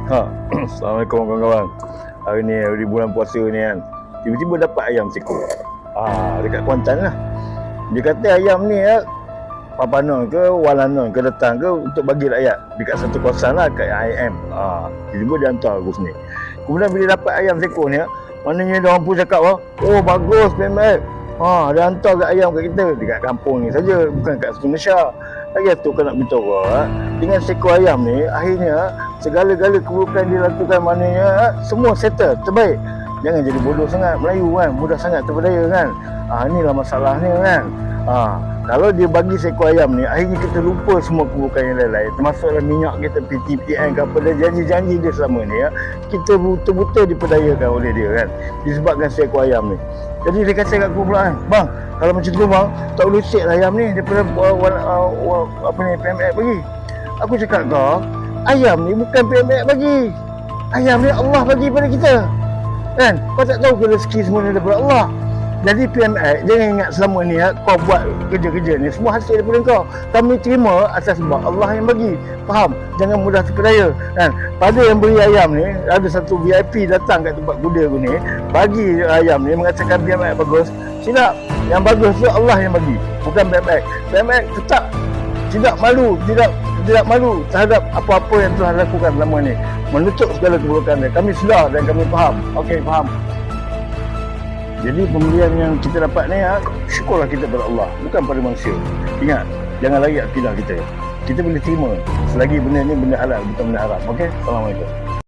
Ha, Assalamualaikum kawan-kawan. Hari ni hari bulan puasa ni kan. Tiba-tiba dapat ayam seekor. Dekat Kuantan lah. Dia kata ayam ni Papanon ke Walanon ke datang ke untuk bagi rakyat dekat satu kawasan lah kat IM. Tiba-tiba dia hantar aku sini. Kemudian bila dapat ayam seekor ni, maknanya dia orang pun cakap oh bagus PMF. Dia hantar kat ayam kat kita dekat kampung ni saja, bukan kat seluruh Malaysia. Lagi tu kan nak beritahu dengan seekor ayam ni akhirnya segala-gala keburukan dilakukan, maknanya semua settle, terbaik. Jangan jadi bodoh sangat Melayu kan, mudah sangat terpedaya kan. Inilah masalahnya kan. Kalau dia bagi seekor ayam ni, akhirnya kita lupa semua keburukan yang lain-lain, termasuklah minyak kita, PTPN ke apa, dan janji-janji dia selama ni kita betul-betul diperdayakan oleh dia kan, disebabkan seekor ayam ni. Jadi dia kata kat aku pula bang, kalau macam tu bang, tak boleh usik lah ayam ni daripada PMX bagi. Aku cakap kau, ayam ni bukan PMX bagi, ayam ni Allah bagi pada kita kan. Kau tak tahu ke rezeki semua ni daripada Allah. Jadi PMX jangan ingat selama ni kau buat kerja-kerja ni semua hasil daripada kau. Kami terima atas sebab Allah yang bagi. Faham? Jangan mudah terpedaya kan. Pada yang beri ayam ni, ada satu VIP datang kat tempat kuda aku ni, bagi ayam ni mengatakan PMX bagus. Silap. Yang bagus tu Allah yang bagi, bukan PMX. PMX tetap tidak malu terhadap apa-apa yang telah lakukan selama ni, menutup segala keburukan dia. Kami sedar dan kami faham. Okey, faham. Jadi pemberian yang kita dapat ni syukurlah kita pada Allah, bukan pada manusia. Ingat, jangan lari akidah kita. Kita boleh terima selagi benda ni benda halal, bukan benda haram. Okey, Assalamualaikum.